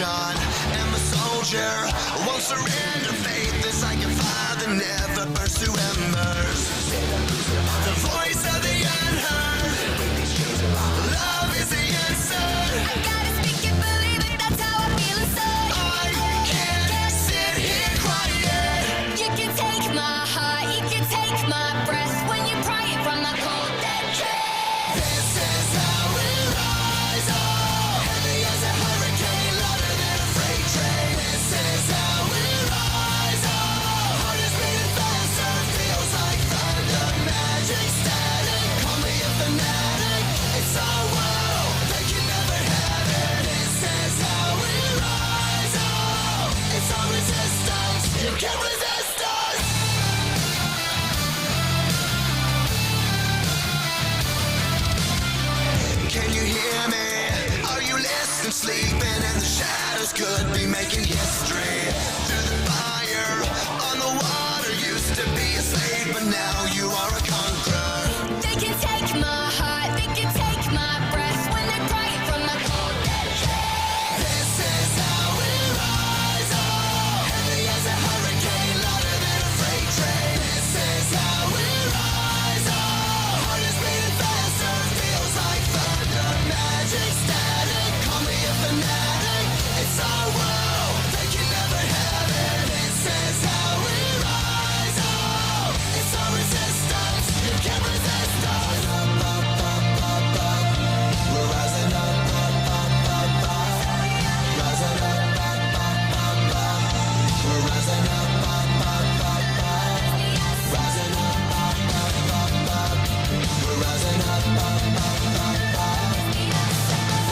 nation. I'm a soldier, won't surrender. Faith is like a fire that never burns to embers. The voice of the unheard. Love is the answer. I gotta speak it, believe it, that's how I feel inside. I can't sit here crying. You can take my heart, you can take my breath when you pry it from my cold dead chest. This is how we rise up. Heavy as a hurricane, louder than a freight train. This is how we rise up. Heart is beating faster, feels like thunder. Magic static, call me a fanatic. It's our world, they can never have it. This is how we rise up. It's our resistance, you can't resist us. Can you hear me? Are you listening? Sleeping in the shadows could be making history. Through the fire, on the water, used to be a slave, but now you are a conqueror. They can take my heart, they can take my breath when they pry it from my cold dead chest. This is how we rise up. Heavy as a hurricane, louder than a freight train. This is how we rise up. Heart is beating faster, feels like thunder. Magic static, call me a fanatic. It's our world, they can never have it. This is how we rise up. It's our resistance, you can't resist us. We're rising up, rising up, we're rising up, rising up, we're rising up.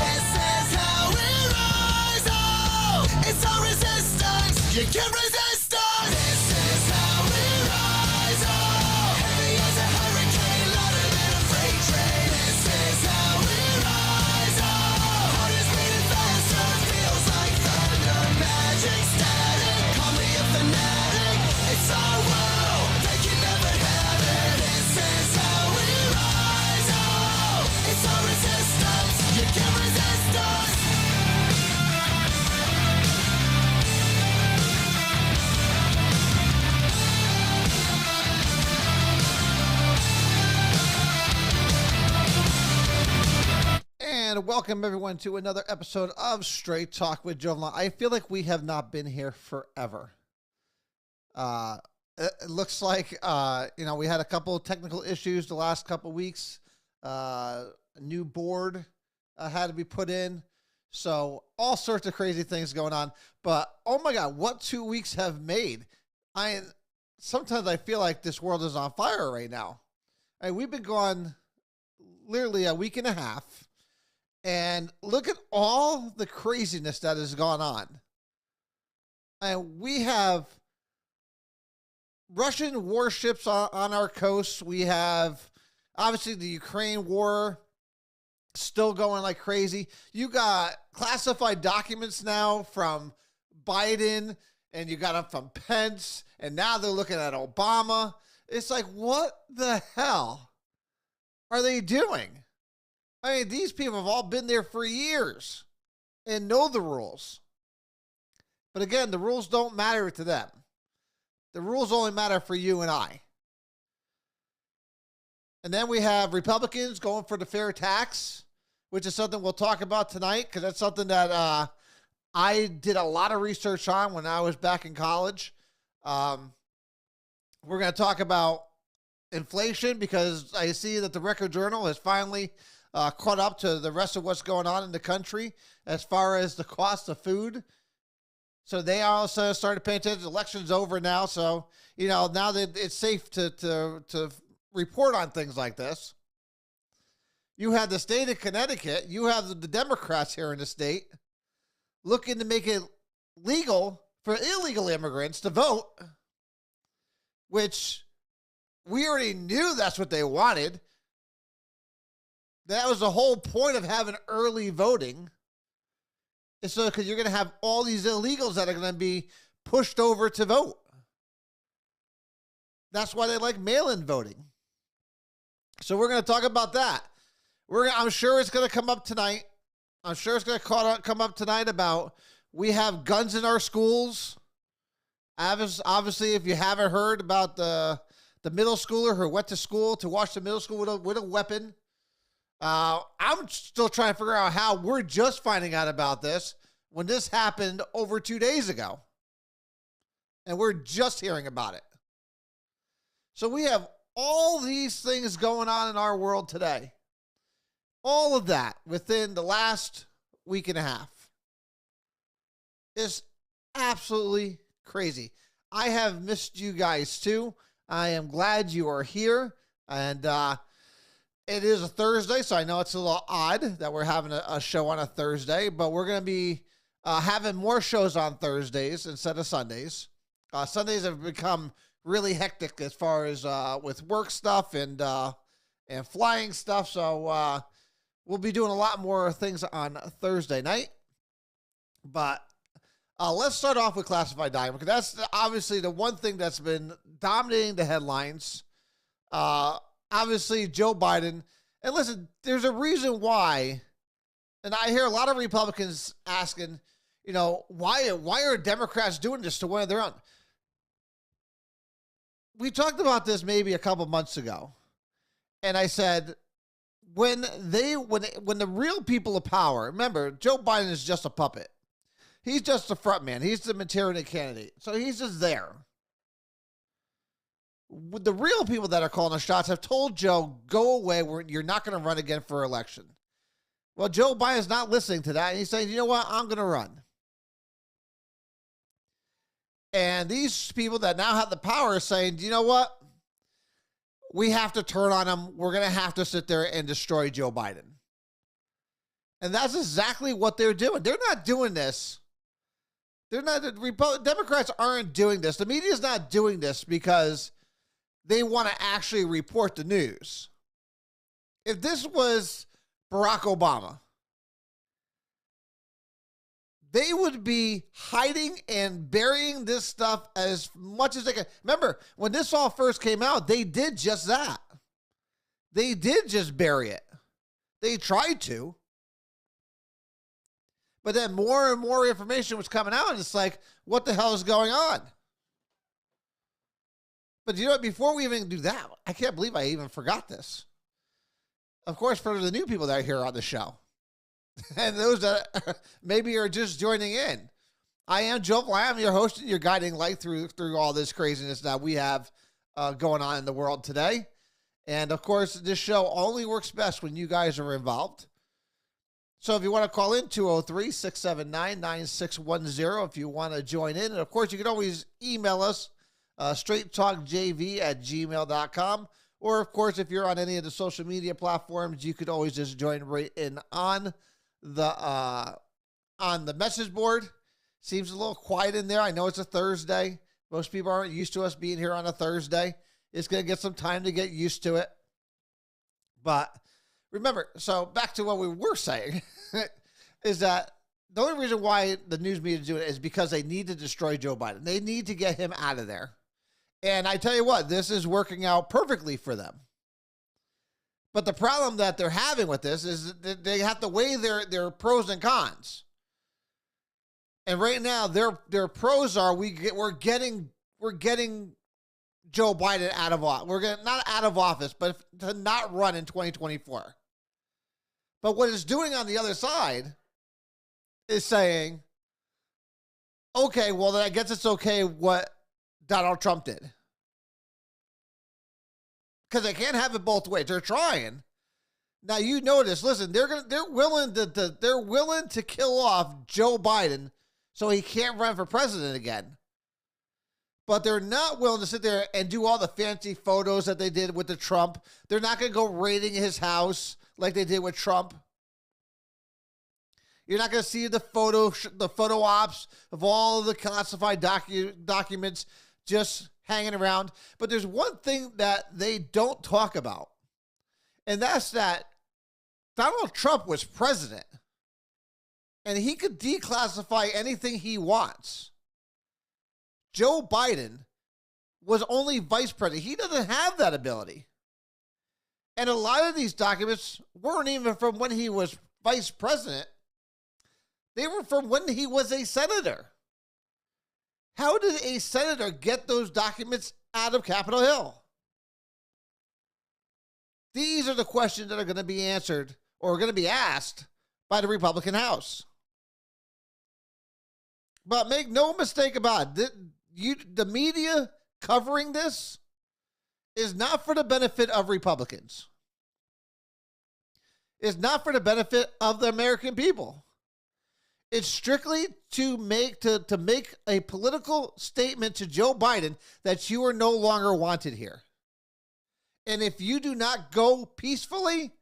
This is how we rise up. It's our resistance, you can't resist us. This is how we rise up. Heavy as a hurricane, louder than a freight train. This is how we rise up. Heart is beating faster, feels like thunder. Magic static, call me a fanatic. It's our world, they can never have it. This is how we rise up. It's our resistance, you can't resist us. And welcome everyone to another episode of Straight Talk with Joe. I feel like we have not been here forever. It looks like we had a couple of technical issues the last couple of weeks. A new board had to be put in, so all sorts of crazy things going on. But oh my God, what 2 weeks have made! Sometimes I feel like this world is on fire right now. We've been gone literally a week and a half. And look at all the craziness that has gone on. And we have Russian warships on our coast. We have, obviously, the Ukraine war still going like crazy. You got classified documents now from Biden, and you got them from Pence, and now they're looking at Obama. It's like, what the hell are they doing? These people have all been there for years and know the rules. But again, the rules don't matter to them. The rules only matter for you and I. And then we have Republicans going for the fair tax, which is something we'll talk about tonight, because that's something that I did a lot of research on when I was back in college. We're going to talk about inflation, because I see that the Record Journal has finally caught up to the rest of what's going on in the country as far as the cost of food. So they also started paying attention. The election's over now, so now that it's safe to report on things like this. You have the state of Connecticut. You have the Democrats here in the state looking to make it legal for illegal immigrants to vote, which we already knew that's what they wanted. That was the whole point of having early voting. It's so because you're going to have all these illegals that are going to be pushed over to vote. That's why they like mail-in voting. So we're going to talk about that. I'm sure it's going to come up tonight. I'm sure it's going to come up tonight about We have guns in our schools. Obviously, if you haven't heard about the middle schooler who went to school to watch the middle school with a weapon, I'm still trying to figure out how we're just finding out about this when this happened over 2 days ago. And we're just hearing about it. So we have all these things going on in our world today. All of that within the last week and a half. It's absolutely crazy. I have missed you guys too. I am glad you are here. And it is a Thursday, so I know it's a little odd that we're having a show on a Thursday, but we're going to be having more shows on Thursdays instead of Sundays. Sundays have become really hectic as far as with work stuff and flying stuff. So we'll be doing a lot more things on Thursday night. But let's start off with classified document, because that's obviously the one thing that's been dominating the headlines. Obviously, Joe Biden. And listen, there's a reason why. And I hear a lot of Republicans asking, why are Democrats doing this to one of their own? We talked about this maybe a couple months ago. And I said, when the real people of power, remember, Joe Biden is just a puppet. He's just a front man. He's the material candidate. So he's just there. The real people that are calling the shots have told Joe, go away. You're not going to run again for election. Well, Joe Biden's not listening to that. And he's saying, you know what? I'm going to run. And these people that now have the power are saying, you know what? We have to turn on him. We're going to have to sit there and destroy Joe Biden. And that's exactly what they're doing. They're not doing this. Democrats aren't doing this. The media's not doing this because they want to actually report the news. If this was Barack Obama, they would be hiding and burying this stuff as much as they can. Remember, when this all first came out, they did just that. They did just bury it. They tried to. But then more and more information was coming out, and it's like, what the hell is going on? But you know what? Before we even do that, I can't believe I even forgot this. Of course, for the new people that are here on the show, and those that maybe are just joining in, I am Joe. I am your host and your guiding light through all this craziness that we have going on in the world today. And of course, this show only works best when you guys are involved. So if you want to call in, 203-679-9610 if you want to join in. And of course, you can always email us, straighttalkjv@gmail.com. Or of course, if you're on any of the social media platforms, you could always just join right in on the message board. Seems a little quiet in there. I know it's a Thursday. Most people aren't used to us being here on a Thursday. It's going to get some time to get used to it. But remember, so back to what we were saying, is that the only reason why the news media is doing it is because they need to destroy Joe Biden. They need to get him out of there. And I tell you what, this is working out perfectly for them. But the problem that they're having with this is that they have to weigh their pros and cons. And right now, their pros are we're getting Joe Biden out of office. Not out of office, but to not run in 2024. But what it's doing on the other side is saying, okay, well, then I guess it's okay what Donald Trump did. Because they can't have it both ways. They're trying. Now you notice, listen, they're willing to kill off Joe Biden so he can't run for president again. But they're not willing to sit there and do all the fancy photos that they did with the Trump. They're not going to go raiding his house like they did with Trump. You're not going to see the photo ops of all of the classified documents just hanging around. But there's one thing that they don't talk about, and that's that Donald Trump was president, and he could declassify anything he wants. Joe Biden was only vice president. He doesn't have that ability. And a lot of these documents weren't even from when he was vice president. They were from when he was a senator. How did a senator get those documents out of Capitol Hill? These are the questions that are going to be answered or going to be asked by the Republican House. But make no mistake about it, the media covering this is not for the benefit of Republicans. It's not for the benefit of the American people. It's strictly to make a political statement to Joe Biden that you are no longer wanted here. And if you do not go peacefully,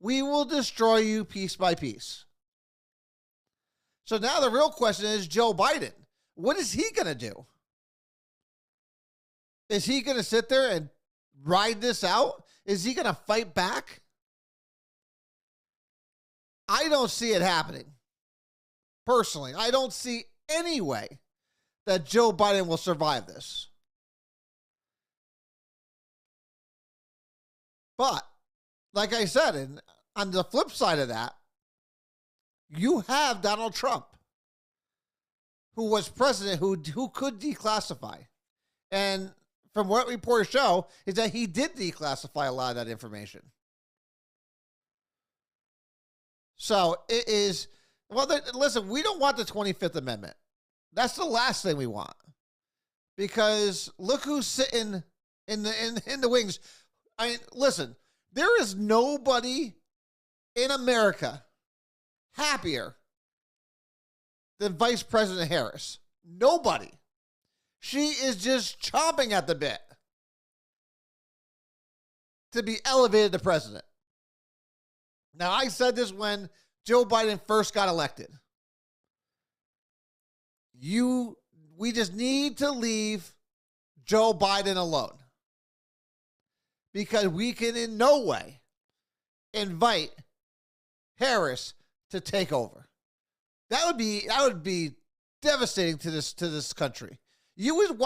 we will destroy you piece by piece. So now the real question is Joe Biden. What is he going to do? Is he going to sit there and ride this out? Is he going to fight back? I don't see it happening. Personally, I don't see any way that Joe Biden will survive this. But, like I said, and on the flip side of that, you have Donald Trump, who was president, who could declassify. And from what reports show, is that he did declassify a lot of that information. So it is, well, listen, we don't want the 25th Amendment. That's the last thing we want. Because look who's sitting in the wings. I mean, listen, there is nobody in America happier than Vice President Harris. Nobody. She is just chomping at the bit to be elevated to president. Now, I said this when Joe Biden first got elected. We just need to leave Joe Biden alone. Because we can in no way invite Harris to take over. That would be devastating to this country. You would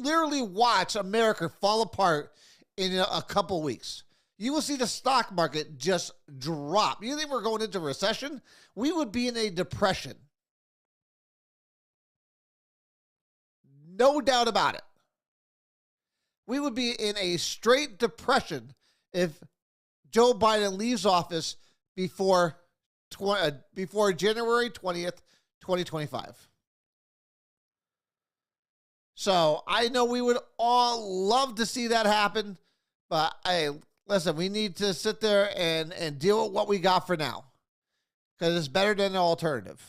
literally watch America fall apart in a couple weeks. You will see the stock market just drop. You think we're going into recession? We would be in a depression. No doubt about it. We would be in a straight depression if Joe Biden leaves office before January 20th, 2025. So I know we would all love to see that happen, but listen, we need to sit there and deal with what we got for now, because it's better than the alternative.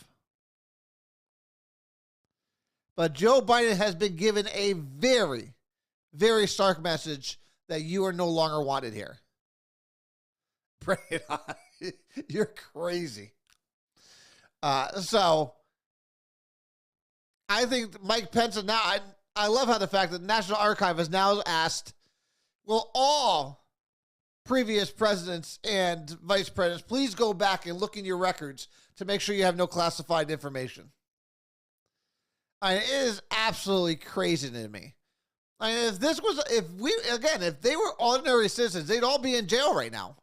But Joe Biden has been given a very, very stark message that you are no longer wanted here. Pray it on. You're crazy. So I think Mike Pence, and now I love how the fact that the National Archive has now asked, will all previous presidents and vice presidents please go back and look in your records to make sure you have no classified information? It is absolutely crazy to me. If they were ordinary citizens, they'd all be in jail right now.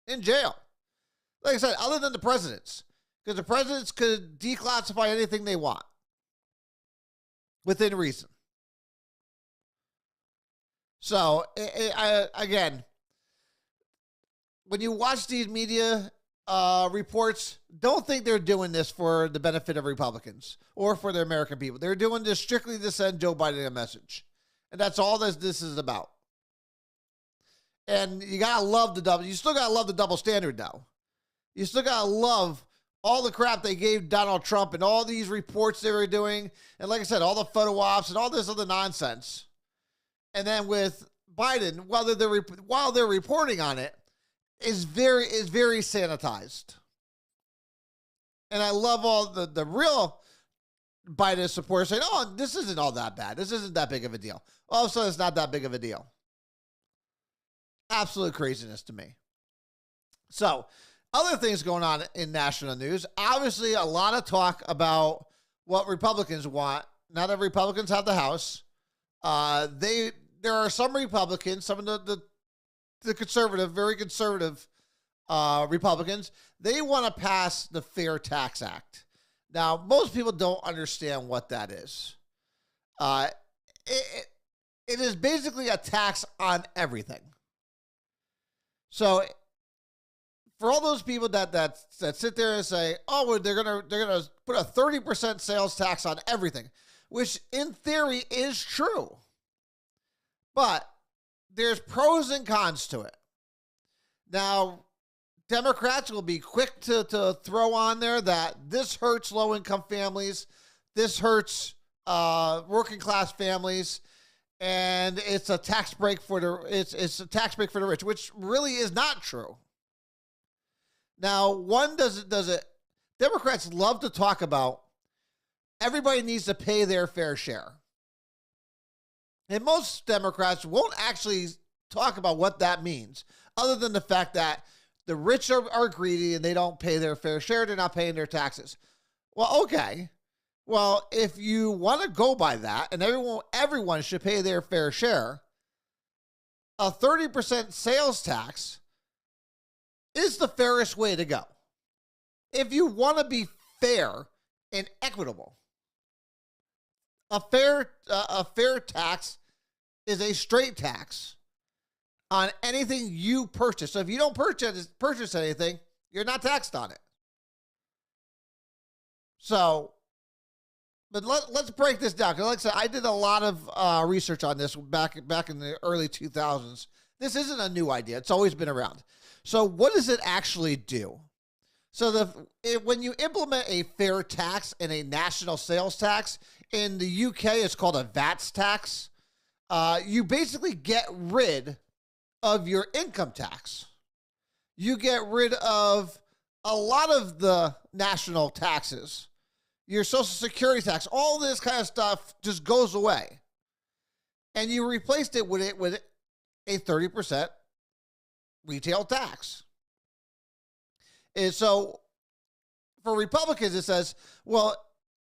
In jail. Like I said, other than the presidents. Because the presidents could declassify anything they want. Within reason. So, again, when you watch these media reports, don't think they're doing this for the benefit of Republicans or for the American people. They're doing this strictly to send Joe Biden a message. And that's all this is about. And you still gotta love the double standard though. You still gotta love all the crap they gave Donald Trump and all these reports they were doing. And like I said, all the photo ops and all this other nonsense. And then with Biden, while they're reporting on it, is very sanitized. And I love all the real Biden supporters saying, oh, this isn't all that bad. This isn't that big of a deal. All of a sudden, it's not that big of a deal. Absolute craziness to me. So, other things going on in national news. Obviously, a lot of talk about what Republicans want. Now that Republicans have the House, there are some Republicans, some of the conservative, very conservative Republicans, they want to pass the Fair Tax Act. Now, most people don't understand what that is. It is basically a tax on everything. So, for all those people that sit there and say, "Oh, well, they're gonna put a 30% sales tax on everything," which in theory is true, but there's pros and cons to it. Now, Democrats will be quick to throw on there that this hurts low-income families, this hurts working class families, and it's a tax break for it's a tax break for the rich, which really is not true. Now, does it? Democrats love to talk about everybody needs to pay their fair share, and most Democrats won't actually talk about what that means, other than the fact that the rich are greedy and they don't pay their fair share. They're not paying their taxes. Well, okay. Well, if you want to go by that, and everyone should pay their fair share, a 30% sales tax is the fairest way to go. If you want to be fair and equitable, a fair tax is a straight tax on anything you purchase. So if you don't purchase anything, you're not taxed on it. So, but let's break this down. Because like I said, I did a lot of research on this back in the early 2000s. This isn't a new idea. It's always been around. So what does it actually do? So when you implement a fair tax and a national sales tax, in the UK it's called a VAT tax, you basically get rid of your income tax. You get rid of a lot of the national taxes, your Social Security tax, all this kind of stuff just goes away. And you replaced it with a 30% retail tax. And so for Republicans, it says, well,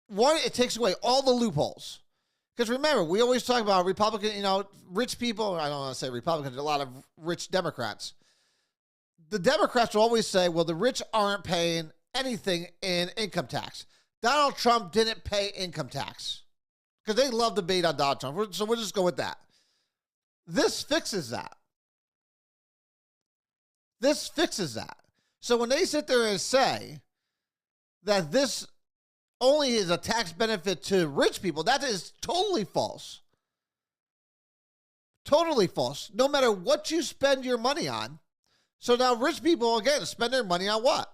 one, it takes away all the loopholes. Because remember, we always talk about Republican, rich people. I don't want to say Republicans, a lot of rich Democrats. The Democrats will always say, well, the rich aren't paying anything in income tax. Donald Trump didn't pay income tax. Because they love debate on Donald Trump. So we'll just go with that. This fixes that. This fixes that. So when they sit there and say that this only is a tax benefit to rich people, that is totally false. Totally false. No matter what you spend your money on. So now rich people, again, spend their money on what?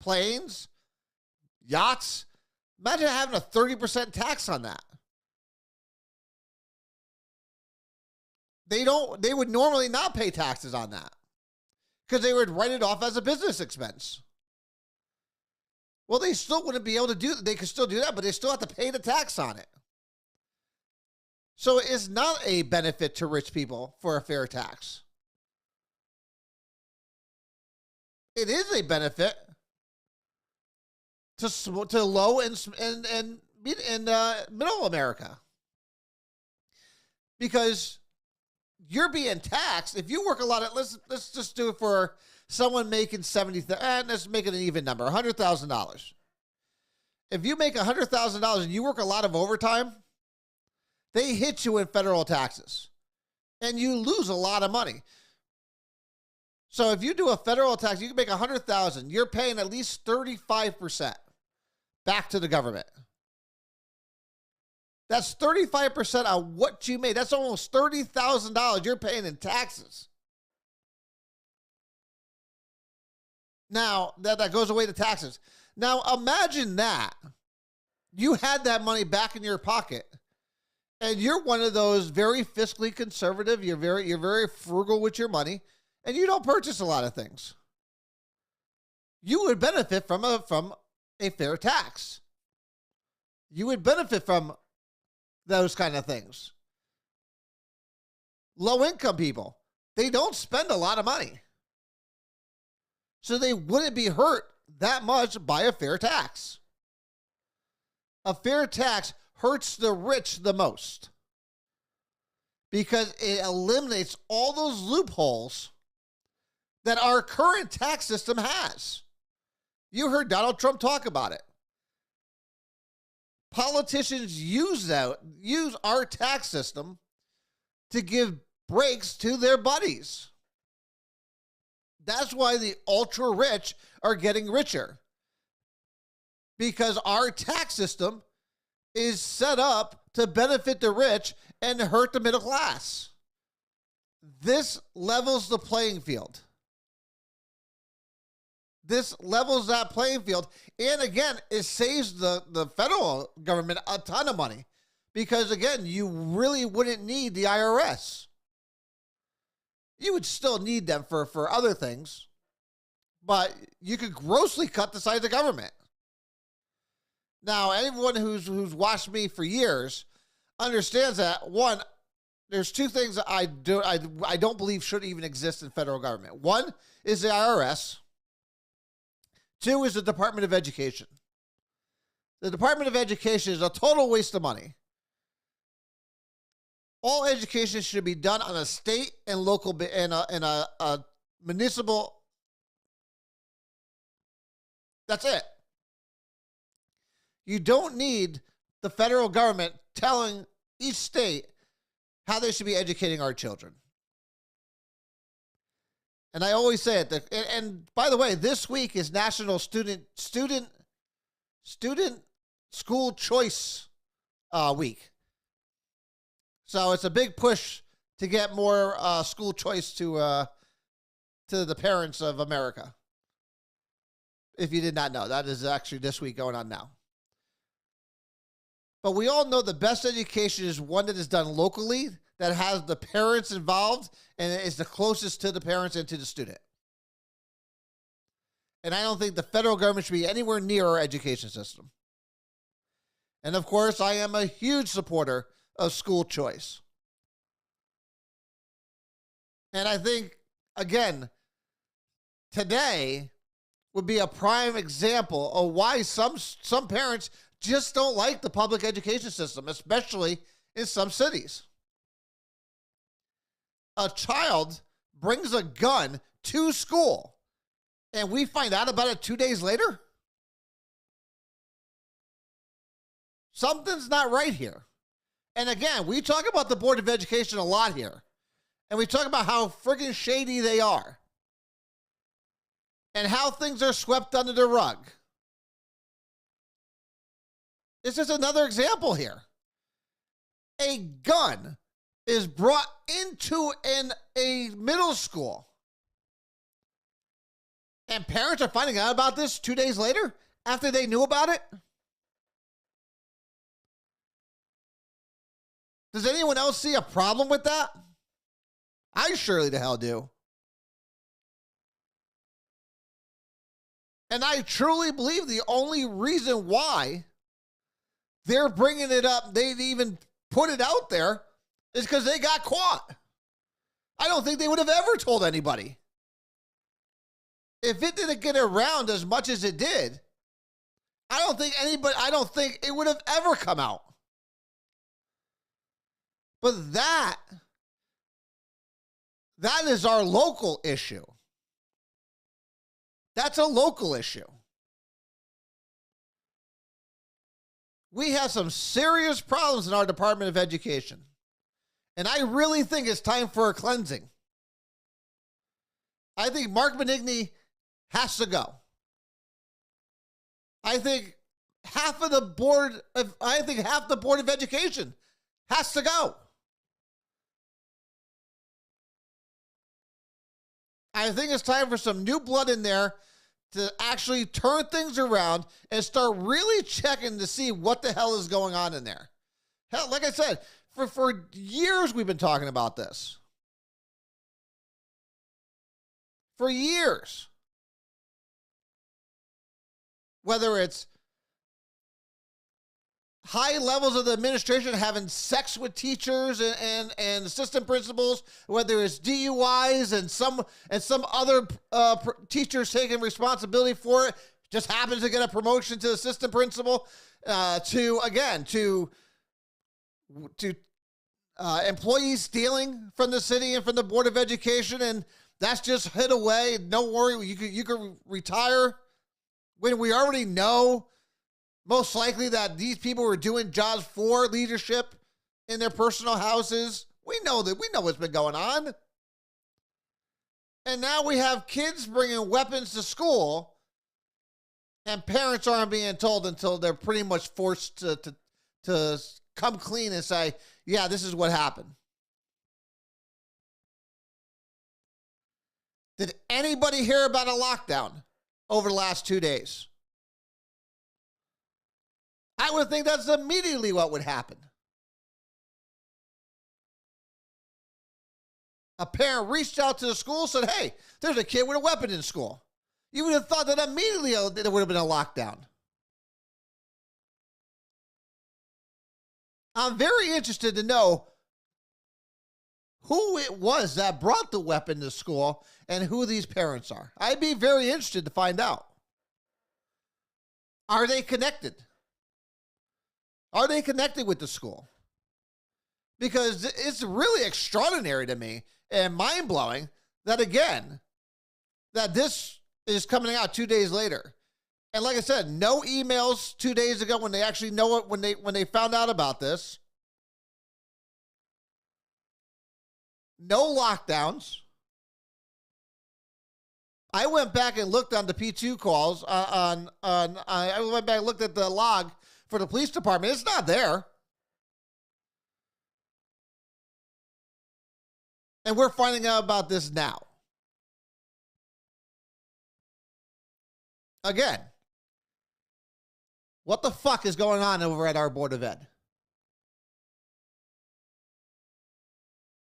Planes, yachts. Imagine having a 30% tax on that. They would normally not pay taxes on that because they would write it off as a business expense. Well, they still wouldn't be able to do that. They could still do that, but they still have to pay the tax on it. So it's not a benefit to rich people for a fair tax. It is a benefit to low and middle America, because you're being taxed if you work a lot of. Let's just do it for someone making let's make it an even number, $100,000. If you make $100,000 and you work a lot of overtime, they hit you in federal taxes, and you lose a lot of money. So if you do a federal tax, you can make $100,000. You're paying at least 35% back to the government. That's 35% of what you made. That's almost $30,000 you're paying in taxes. Now, that goes away to taxes. Now, imagine that. You had that money back in your pocket, and you're one of those very fiscally conservative, you're very frugal with your money, and you don't purchase a lot of things. You would benefit from a fair tax. You would benefit from those kind of things. Low-income people, they don't spend a lot of money. So they wouldn't be hurt that much by a fair tax. A fair tax hurts the rich the most because it eliminates all those loopholes that our current tax system has. You heard Donald Trump talk about it. Politicians use our tax system to give breaks to their buddies. That's why the ultra rich are getting richer. Because our tax system is set up to benefit the rich and hurt the middle class. This levels the playing field. This levels that playing field. And again, it saves the federal government a ton of money. Because again, you really wouldn't need the IRS. You would still need them for other things. But you could grossly cut the size of government. Now, anyone who's watched me for years understands that, one, there's two things that I don't believe should even exist in federal government. One is the IRS. Two is the Department of Education. The Department of Education is a total waste of money. All education should be done on a state and local and a municipal. That's it. You don't need the federal government telling each state how they should be educating our children. And I always say it. And by the way, this week is National Student School Choice Week. So it's a big push to get more school choice to the parents of America. If you did not know, that is actually this week going on now. But we all know the best education is one that is done locally, that has the parents involved, and is the closest to the parents and to the student. And I don't think the federal government should be anywhere near our education system. And of course, I am a huge supporter of school choice. And I think, again, today would be a prime example of why some parents just don't like the public education system, especially in some cities. A child brings a gun to school, and we find out about it 2 days later? Something's not right here. And again, we talk about the Board of Education a lot here. And we talk about how friggin' shady they are. And how things are swept under the rug. This is another example here. A gun is brought into a middle school. And parents are finding out about this 2 days later after they knew about it? Does anyone else see a problem with that? I surely the hell do. And I truly believe the only reason why they're bringing it up, they even put it out there, is because they got caught. I don't think they would have ever told anybody. If it didn't get around as much as it did, I don't think it would have ever come out. But that is our local issue. That's a local issue. We have some serious problems in our Department of Education. And I really think it's time for a cleansing. I think Mark Benigni has to go. I think half the Board of Education has to go. I think it's time for some new blood in there to actually turn things around and start really checking to see what the hell is going on in there. Hell, like I said, for years we've been talking about this. For years. Whether it's high levels of the administration having sex with teachers and assistant principals, whether it's DUIs and some other teachers taking responsibility for it, just happens to get a promotion to assistant principal, to employees stealing from the city and from the Board of Education, that's just hid away. Don't worry, you could retire when we already know most likely that these people were doing jobs for leadership in their personal houses. We know what's been going on. And now we have kids bringing weapons to school, and parents aren't being told until they're pretty much forced to come clean and say, yeah, this is what happened. Did anybody hear about a lockdown over the last 2 days? I would think that's immediately what would happen. A parent reached out to the school, said, hey, there's a kid with a weapon in school. You would have thought that immediately there would have been a lockdown. I'm very interested to know who it was that brought the weapon to school and who these parents are. I'd be very interested to find out. Are they connected? Are they connected with the school? Because it's really extraordinary to me and mind-blowing that, again, that this is coming out 2 days later. And like I said, no emails 2 days ago when they actually know it, when they found out about this. No lockdowns. I went back and looked on the P2 calls I went back and looked at the log for the police department. It's not there. And we're finding out about this now. Again, what the fuck is going on over at our Board of Ed?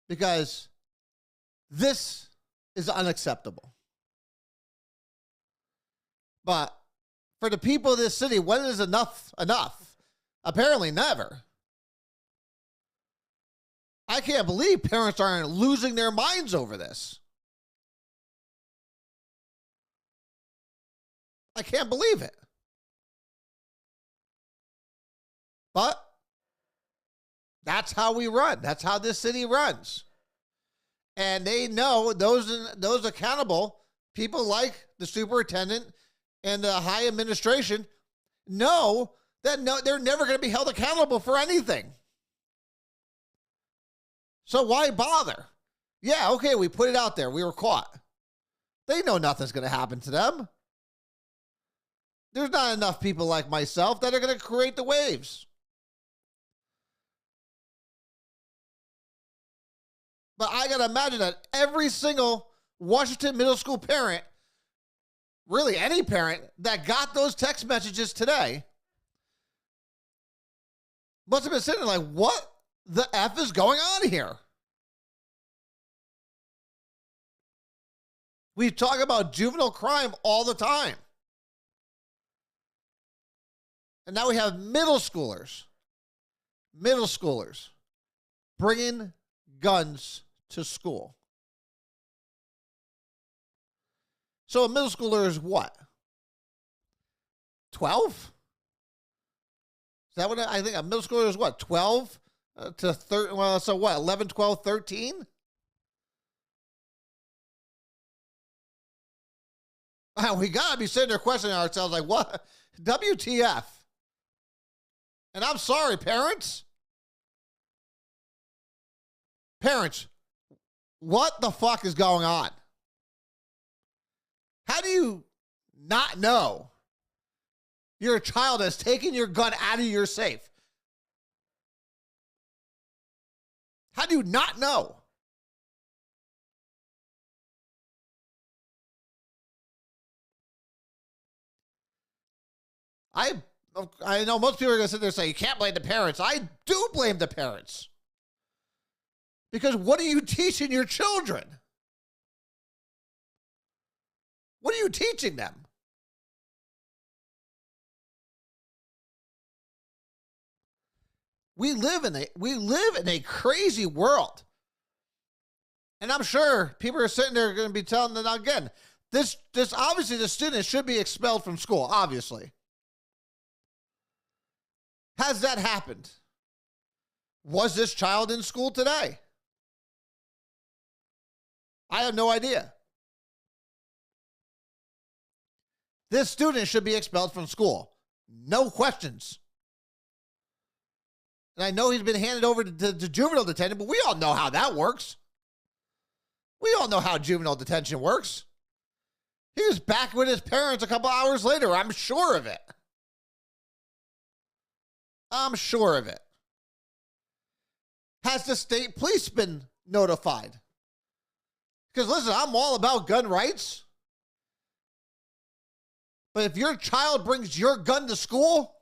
Because this is unacceptable. But for the people of this city, when is enough enough? Apparently never. I can't believe parents aren't losing their minds over this. I can't believe it. But that's how we run. That's how this city runs. And they know those accountable people like the superintendent and the high administration know that they're never going to be held accountable for anything. So why bother? Yeah, okay, we put it out there. We were caught. They know nothing's going to happen to them. There's not enough people like myself that are going to create the waves. But I got to imagine that every single Washington middle school parent, really any parent that got those text messages today, must have been sitting there like, what the F is going on here? We talk about juvenile crime all the time. And now we have middle schoolers bringing guns to school. So a middle schooler is what? 12? Is that what I think? A middle schooler is what? 12 to 13? Well, so what? 11, 12, 13? We got to be sitting there questioning ourselves like, what? WTF? And I'm sorry, parents. Parents, what the fuck is going on? How do you not know your child has taken your gun out of your safe? How do you not know? I know most people are going to sit there and say, you can't blame the parents. I do blame the parents. Because what are you teaching your children? What are you teaching them? We live in a crazy world. And I'm sure people are sitting there going to be telling them again, this obviously the student should be expelled from school, obviously. Has that happened? Was this child in school today? I have no idea. This student should be expelled from school. No questions. And I know he's been handed over to juvenile detention, but we all know how that works. We all know how juvenile detention works. He was back with his parents a couple hours later. I'm sure of it. I'm sure of it. Has the state police been notified? Because listen, I'm all about gun rights. But if your child brings your gun to school,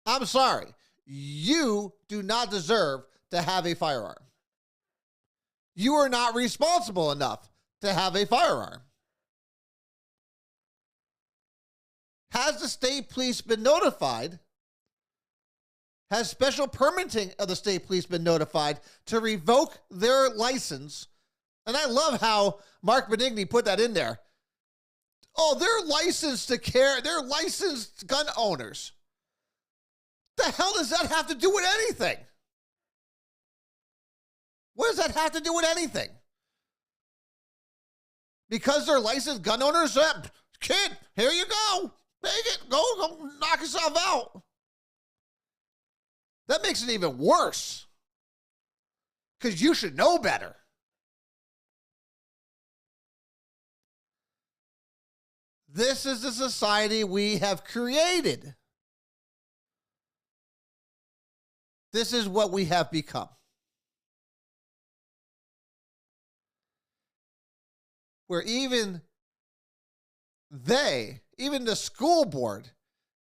I'm sorry. You do not deserve to have a firearm. You are not responsible enough to have a firearm. Has the state police been notified? Has special permitting of the state police been notified to revoke their license? And I love how Mark Benigni put that in there. Oh, they're licensed to carry, they're licensed gun owners. The hell does that have to do with anything? What does that have to do with anything? Because they're licensed gun owners? Kid, here you go. Take it. Go knock yourself out. That makes it even worse. Because you should know better. This is the society we have created. This is what we have become. Where even the school board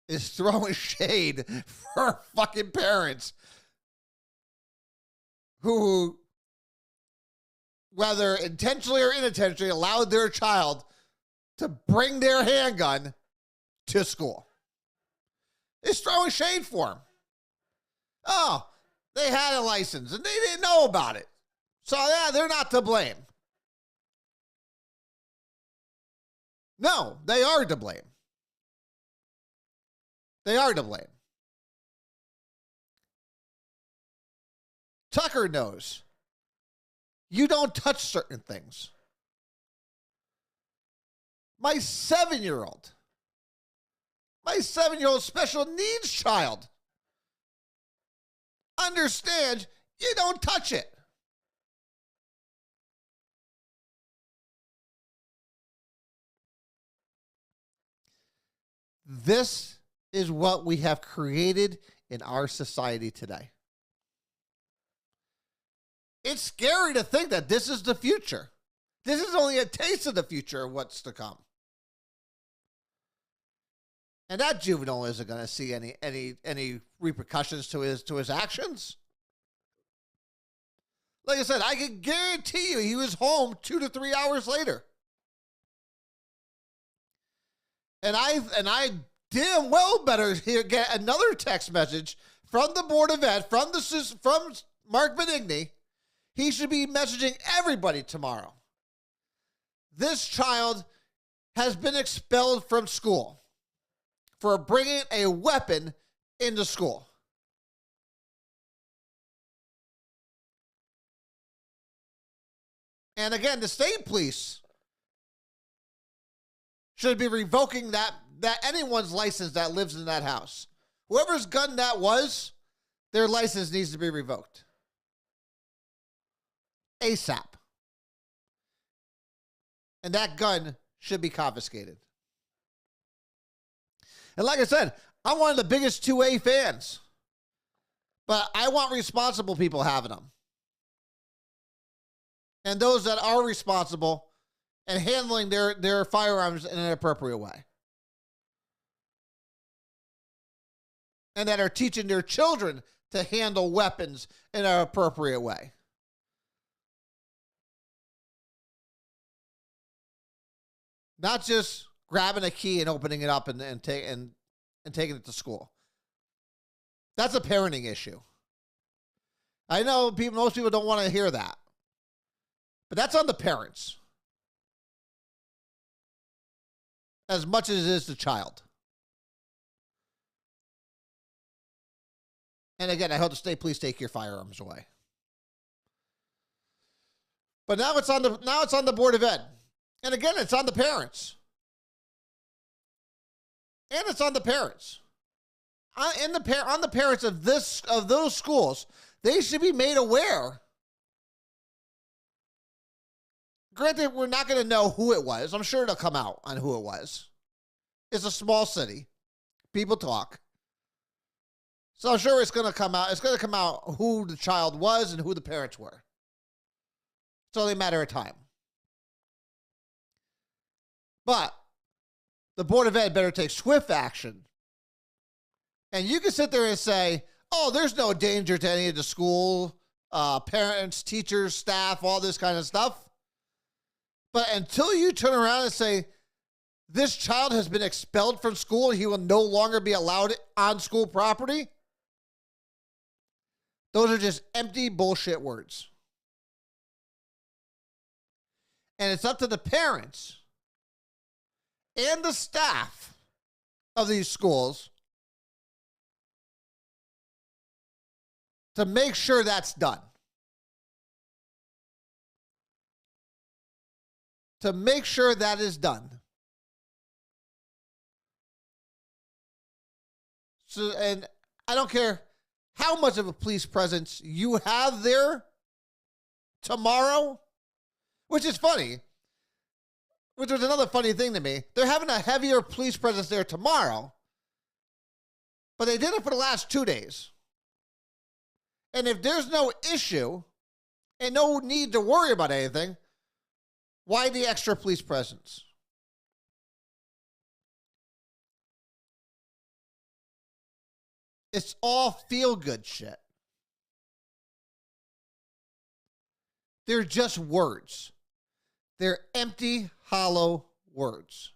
is throwing shade for fucking parents who, whether intentionally or unintentionally, allowed their child to bring their handgun to school. It's throwing shade for them. Oh, they had a license and they didn't know about it. So yeah, they're not to blame. No, they are to blame. They are to blame. Tucker knows. You don't touch certain things. My 7-year-old special needs child understands you don't touch it. This is what we have created in our society today. It's scary to think that this is the future. This is only a taste of the future of what's to come. And that juvenile isn't going to see any repercussions to his actions. Like I said, I can guarantee you he was home 2 to 3 hours later. And I damn well better get another text message from the Board of Ed, from Mark Benigni. He should be messaging everybody tomorrow. This child has been expelled from school for bringing a weapon into school. And again, the state police should be revoking that anyone's license that lives in that house. Whoever's gun that was, their license needs to be revoked. ASAP. And that gun should be confiscated. And like I said, I'm one of the biggest 2A fans. But I want responsible people having them. And those that are responsible and handling their firearms in an appropriate way. And that are teaching their children to handle weapons in an appropriate way. Not just grabbing a key and opening it up and taking it to school. That's a parenting issue. I know most people don't want to hear that. But that's on the parents. As much as it is the child. And again, I hope the state police take your firearms away. But now it's on the Board of Ed. And again, it's on the parents. And it's on the parents. On the parents of those schools. They should be made aware. Granted, we're not going to know who it was. I'm sure it'll come out on who it was. It's a small city. People talk. So I'm sure it's going to come out. It's going to come out who the child was and who the parents were. It's only a matter of time. But the Board of Ed better take swift action. And you can sit there and say, oh, there's no danger to any of the school, parents, teachers, staff, all this kind of stuff. But until you turn around and say, this child has been expelled from school and he will no longer be allowed on school property, those are just empty bullshit words. And it's up to the parents and the staff of these schools to make sure that's done. To make sure that is done. So, and I don't care how much of a police presence you have there tomorrow, which is funny, which was another funny thing to me. They're having a heavier police presence there tomorrow, but they did it for the last 2 days. And if there's no issue and no need to worry about anything, why the extra police presence? It's all feel-good shit. They're just words. They're empty, hollow words.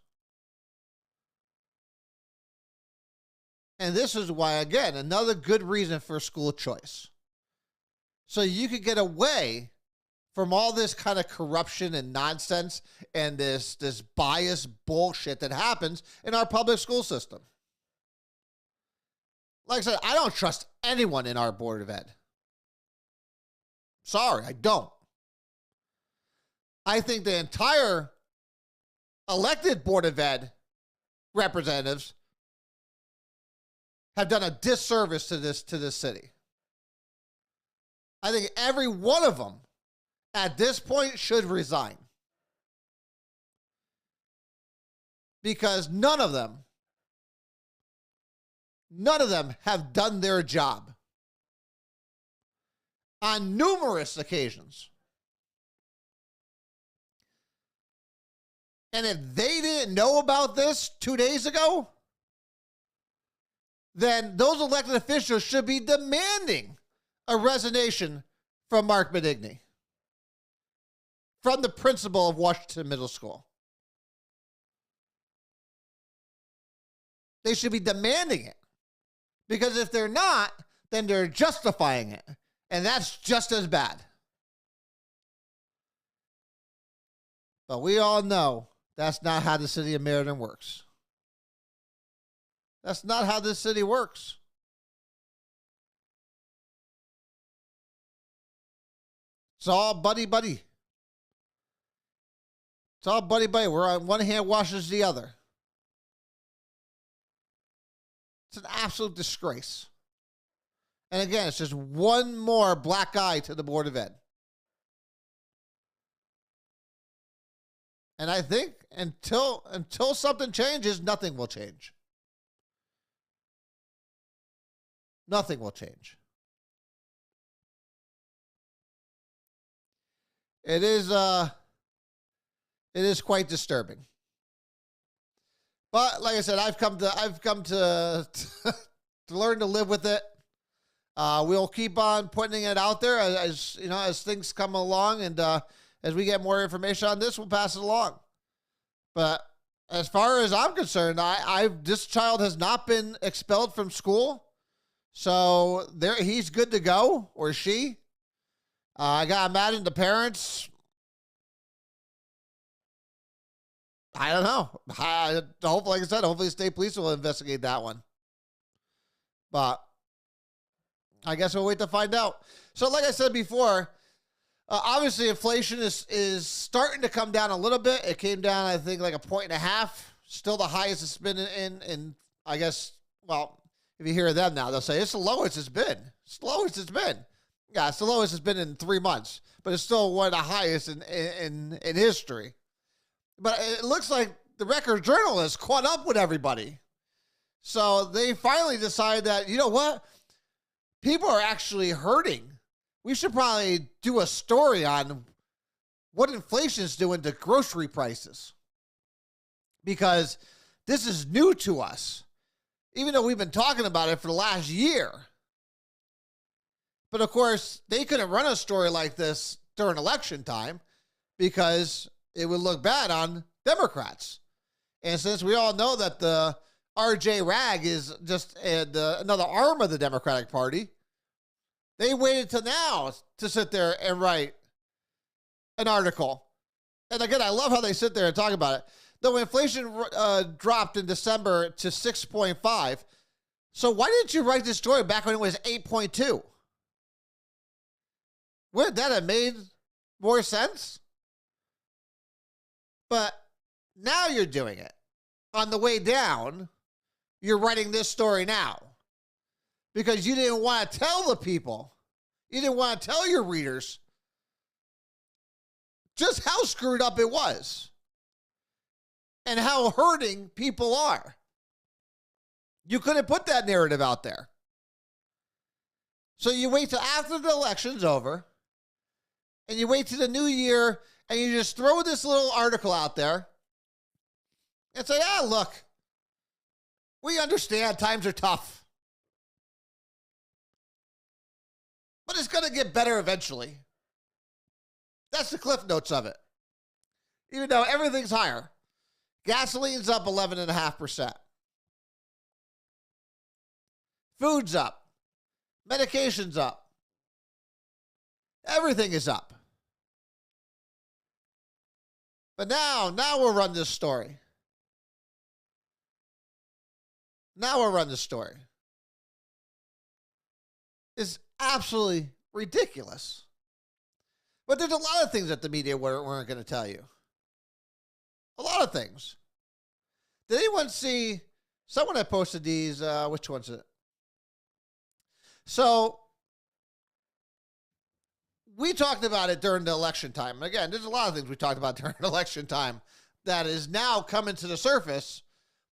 And this is why, again, another good reason for school choice. So you could get away from all this kind of corruption and nonsense and this bias bullshit that happens in our public school system. Like I said, I don't trust anyone in our Board of Ed. Sorry, I don't. I think the entire elected Board of Ed representatives have done a disservice to this city. I think every one of them at this point should resign. Because none of them have done their job on numerous occasions. And if they didn't know about this 2 days ago, then those elected officials should be demanding a resignation from Mark Benigni, from the principal of Washington Middle School. They should be demanding it. Because if they're not, then they're justifying it. And that's just as bad. But we all know that's not how the city of Meriden works. That's not how this city works. It's all buddy-buddy. It's all buddy-buddy. We're on one hand washes the other. It's an absolute disgrace. And again, it's just one more black eye to the Board of Ed. And I think until something changes, nothing will change. Nothing will change. It is quite disturbing. But like I said, I've come to learn to live with it. We'll keep on putting it out there as you know, as things come along, and as we get more information on this, we'll pass it along. But as far as I'm concerned, this child has not been expelled from school, so he's good to go, or she. I got mad at the parents. I don't know. Hopefully, like I said, hopefully state police will investigate that one. But I guess we'll wait to find out. So like I said before, obviously inflation is starting to come down a little bit. It came down, I think, like 1.5 points. Still the highest it's been in I guess, well, if you hear them now, they'll say it's the lowest it's been. It's the lowest it's been. Yeah, it's the lowest it's been in 3 months, but it's still one of the highest in history. But it looks like the Record Journal has caught up with everybody. So they finally decided that, you know what? People are actually hurting. We should probably do a story on what inflation is doing to grocery prices. Because this is new to us, even though we've been talking about it for the last year. But of course, they couldn't run a story like this during election time because it would look bad on Democrats. And since we all know that the RJ Rag is just another arm of the Democratic Party, they waited till now to sit there and write an article. And again, I love how they sit there and talk about it. Though inflation dropped in December to 6.5, so why didn't you write this story back when it was 8.2? Wouldn't that have made more sense? But now you're doing it. On the way down, you're writing this story now. Because you didn't want to tell the people, you didn't want to tell your readers just how screwed up it was and how hurting people are. You couldn't put that narrative out there. So you wait till after the election's over, and you wait till the new year, and you just throw this little article out there and say, look, we understand times are tough. But it's going to get better eventually. That's the cliff notes of it. Even though everything's higher. Gasoline's up 11.5%. Food's up. Medication's up. Everything is up. But now we'll run this story. It's absolutely ridiculous. But there's a lot of things that the media weren't going to tell you. A lot of things. Did anyone see, someone had posted these, which one's it? So, we talked about it during the election time. Again, there's a lot of things we talked about during election time that is now coming to the surface.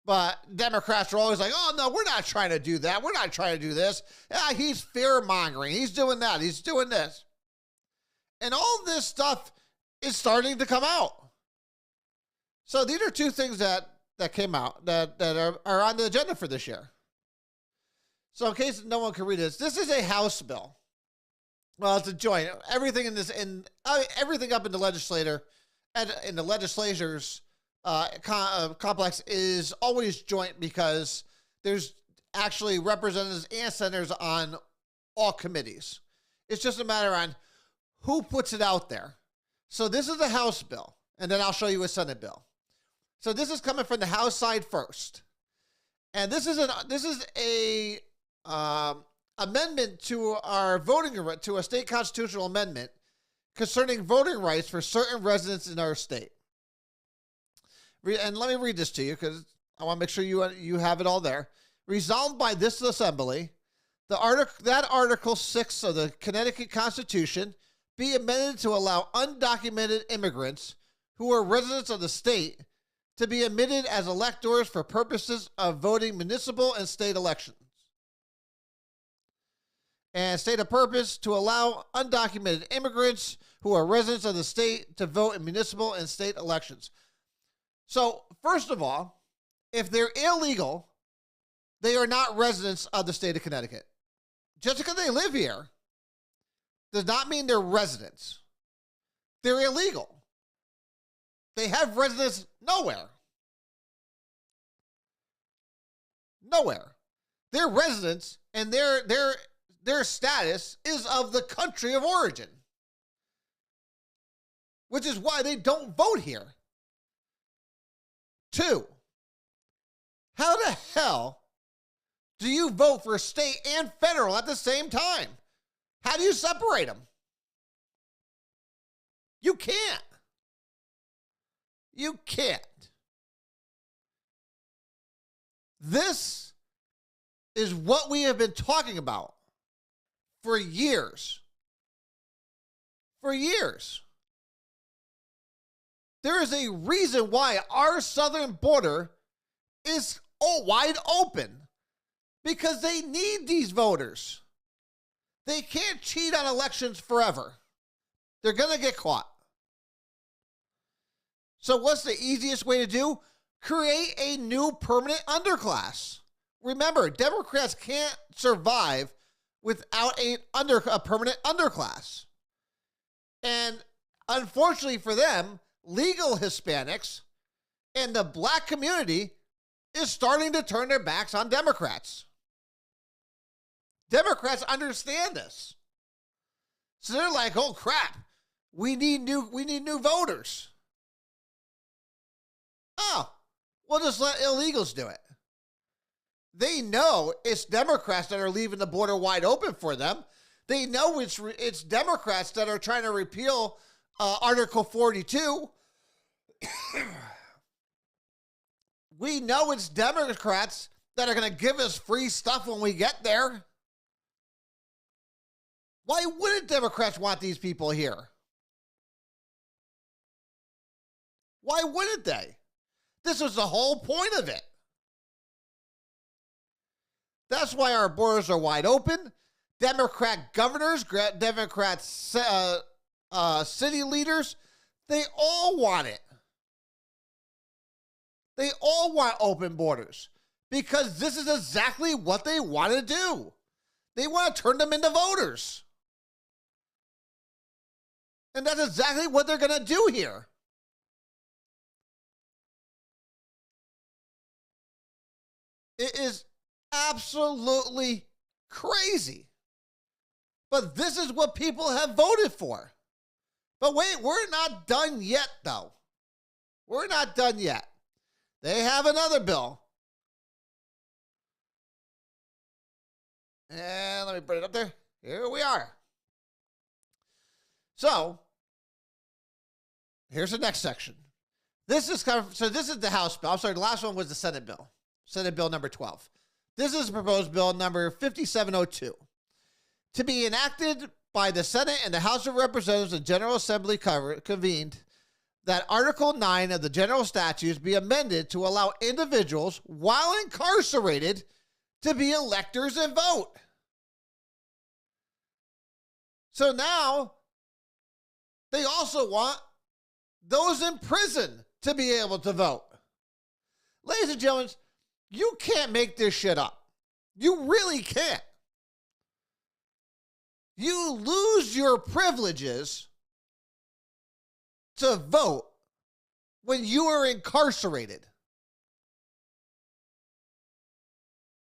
But Democrats are always like, oh, no, we're not trying to do that. We're not trying to do this. Yeah, he's fear-mongering. He's doing that. He's doing this. And all this stuff is starting to come out. So these are two things that came out that are on the agenda for this year. So in case no one can read this is a House bill. Well, it's a joint. Everything everything up in the legislature and in the legislature's complex is always joint because there's actually representatives and senators on all committees. It's just a matter on who puts it out there. So this is a House bill, and then I'll show you a Senate bill. So this is coming from the House side first, and this is a amendment to our to a state constitutional amendment concerning voting rights for certain residents in our state. And let me read this to you because I want to make sure you have it all there. Resolved by this assembly, that Article 6 of the Connecticut Constitution be amended to allow undocumented immigrants who are residents of the state to be admitted as electors for purposes of voting municipal and state elections. And state a purpose to allow undocumented immigrants who are residents of the state to vote in municipal and state elections. So, first of all, if they're illegal, they are not residents of the state of Connecticut. Just because they live here does not mean they're residents. They're illegal. They have residence nowhere. Nowhere. They're residents, and their status is of the country of origin, which is why they don't vote here. 2, how the hell do you vote for state and federal at the same time? How do you separate them? You can't. You can't. This is what we have been talking about for years. For years. There is a reason why our southern border is wide open, because they need these voters. They can't cheat on elections forever. They're going to get caught. So what's the easiest way to do? Create a new permanent underclass. Remember, Democrats can't survive without a permanent underclass. And unfortunately for them, legal Hispanics and the black community is starting to turn their backs on Democrats. Democrats understand this. So they're like, oh crap, we need new voters. Oh, we'll just let illegals do it. They know it's Democrats that are leaving the border wide open for them. They know it's Democrats that are trying to repeal Article 42. We know it's Democrats that are going to give us free stuff when we get there. Why wouldn't Democrats want these people here? Why wouldn't they? This was the whole point of it. That's why our borders are wide open. Democrat governors, Democrat city leaders, they all want it. They all want open borders because this is exactly what they want to do. They want to turn them into voters. And that's exactly what they're going to do here. It is absolutely crazy. But this is what people have voted for. But wait, we're not done yet, though. We're not done yet. They have another bill. And let me put it up there. Here we are. So, here's the next section. This is this is the House bill. I'm sorry, the last one was the Senate bill. Senate bill number 12. This is proposed bill number 5702. To be enacted by the Senate and the House of Representatives and General Assembly convened that Article 9 of the General Statutes be amended to allow individuals, while incarcerated, to be electors and vote. So now, they also want those in prison to be able to vote. Ladies and gentlemen, you can't make this shit up. You really can't. You lose your privileges to vote when you are incarcerated.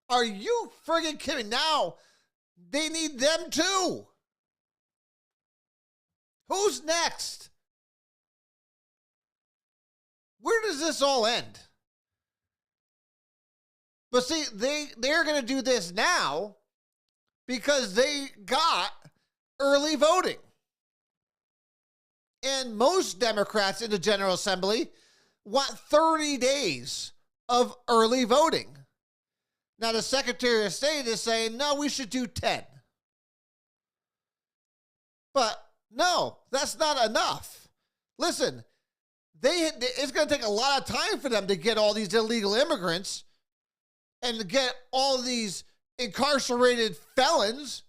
Are you friggin' kidding? Now, they need them too. Who's next? Where does this all end? But see, they're going to do this now because they got early voting. And most Democrats in the General Assembly want 30 days of early voting. Now, the Secretary of State is saying, no, we should do 10. But no, that's not enough. Listen, it's going to take a lot of time for them to get all these illegal immigrants and to get all these incarcerated felons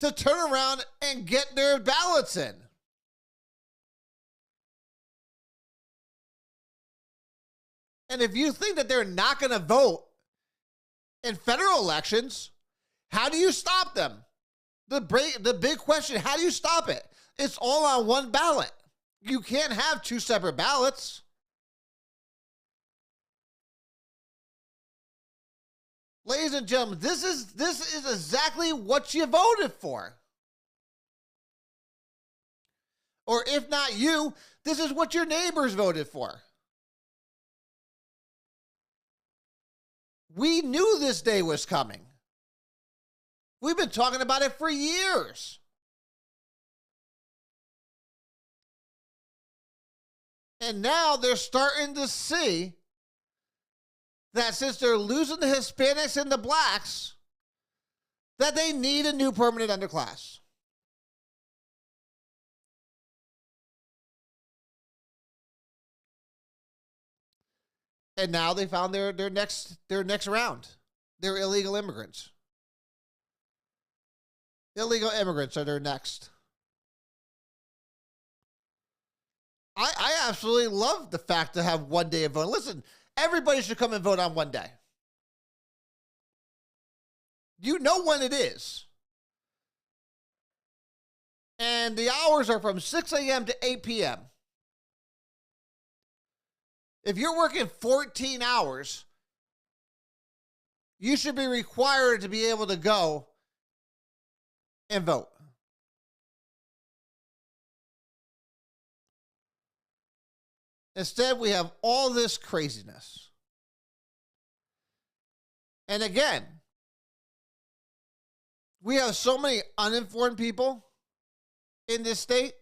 to turn around and get their ballots in. And if you think that they're not going to vote in federal elections, how do you stop them? The big question, how do you stop it? It's all on one ballot. You can't have two separate ballots. Ladies and gentlemen, this is exactly what you voted for. Or if not you, this is what your neighbors voted for. We knew this day was coming. We've been talking about it for years. And now they're starting to see that since they're losing the Hispanics and the blacks, that they need a new permanent underclass. And now they found their next round. They're illegal immigrants. Illegal immigrants are their next. I absolutely love the fact to have one day of voting. Listen, everybody should come and vote on one day. You know when it is. And the hours are from 6 a.m. to 8 p.m. If you're working 14 hours, you should be required to be able to go and vote. Instead, we have all this craziness. And again, we have so many uninformed people in this state.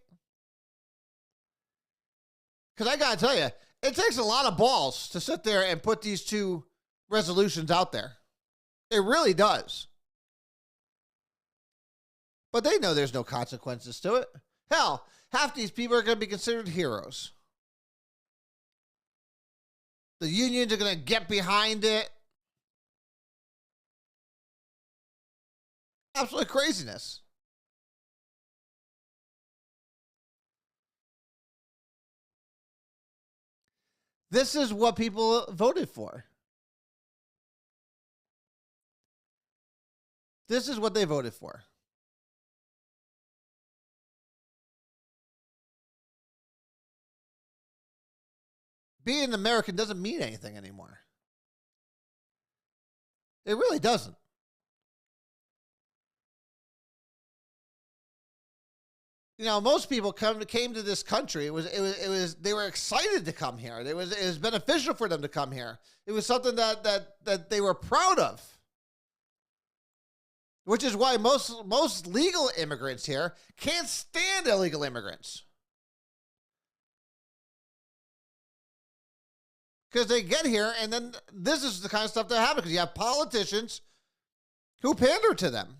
Because I got to tell you, it takes a lot of balls to sit there and put these two resolutions out there. It really does. But they know there's no consequences to it. Hell, half these people are going to be considered heroes. The unions are going to get behind it. Absolute craziness. This is what people voted for. This is what they voted for. Being an American doesn't mean anything anymore. It really doesn't. You know, most people came to this country. It was they were excited to come here. It was beneficial for them to come here. It was something that they were proud of. Which is why most legal immigrants here can't stand illegal immigrants. Because they get here, and then this is the kind of stuff that happens. Because you have politicians who pander to them.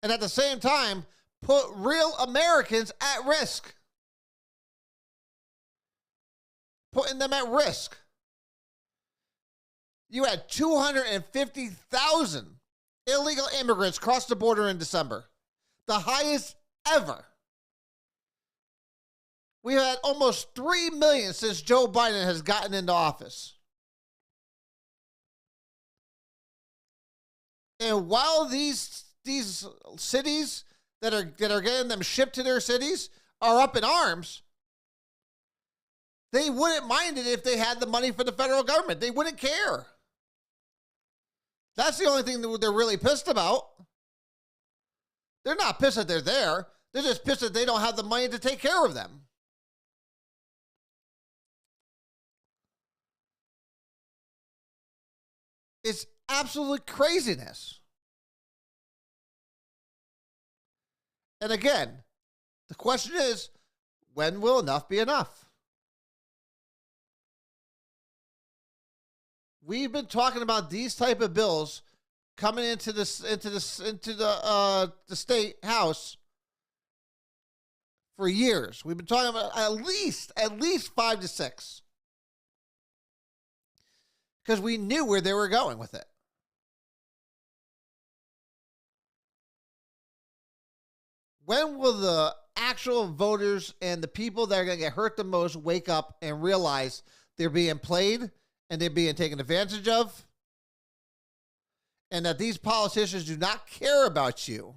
And at the same time, put real Americans at risk. Putting them at risk. You had 250,000 illegal immigrants cross the border in December. The highest ever. We had almost 3 million since Joe Biden has gotten into office. And while these cities that are getting them shipped to their cities are up in arms, they wouldn't mind it if they had the money for the federal government. They wouldn't care. That's the only thing that they're really pissed about. They're not pissed that they're there. They're just pissed that they don't have the money to take care of them. It's absolute craziness. And again, the question is, when will enough be enough? We've been talking about these type of bills coming into the state house for years. We've been talking about at least 5 to 6. Because we knew where they were going with it. When will the actual voters and the people that are going to get hurt the most wake up and realize they're being played and they're being taken advantage of? And that these politicians do not care about you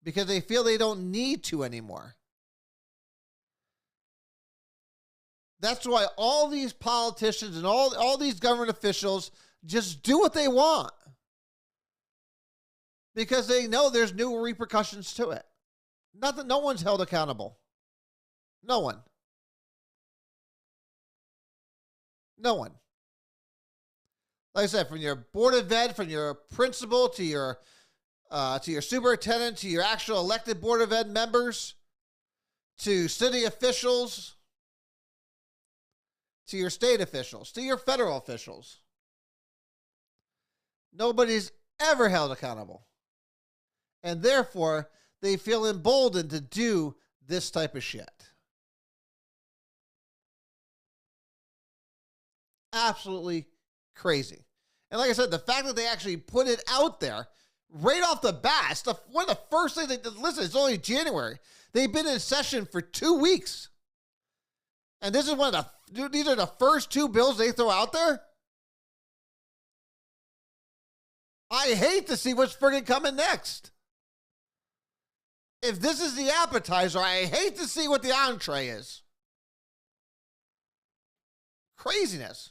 because they feel they don't need to anymore. That's why all these politicians and all these government officials just do what they want. Because they know there's no repercussions to it. No one's held accountable. No one. No one. Like I said, from your board of ed, from your principal to your superintendent, to your actual elected board of ed members, to city officials, to your state officials, to your federal officials. Nobody's ever held accountable. And therefore, they feel emboldened to do this type of shit. Absolutely crazy. And like I said, the fact that they actually put it out there right off the bat, one of the first things they did, listen, it's only January. They've been in session for 2 weeks. And this is these are the first 2 bills they throw out there? I hate to see what's friggin' coming next. If this is the appetizer, I hate to see what the entree is. Craziness.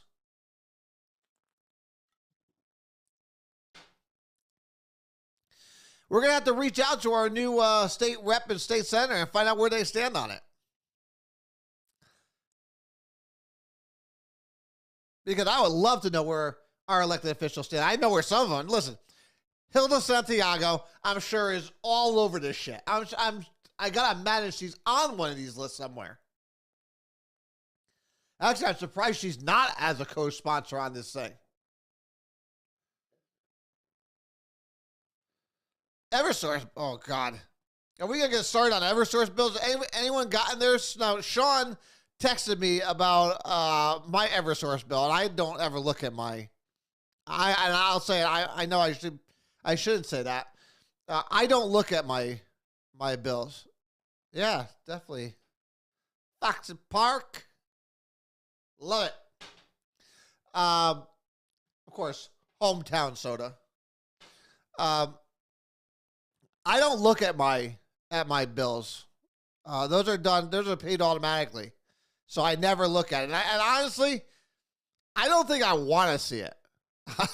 We're going to have to reach out to our new state rep and state senator and find out where they stand on it. Because I would love to know where our elected officials stand. I know where some of them. Listen, Hilda Santiago, I'm sure, is all over this shit. I gotta imagine she's on one of these lists somewhere. Actually, I'm surprised she's not as a co-sponsor on this thing. Eversource, oh God. Are we gonna get started on Eversource bills? Anyone gotten there? No, Sean texted me about my Eversource bill, and I don't ever look at my. I'll say it. I know I shouldn't say that. I don't look at my bills. Yeah, definitely. Fox Park, love it. Of course, hometown soda. I don't look at my bills. Those are done. Those are paid automatically. So I never look at it. And honestly, I don't think I want to see it.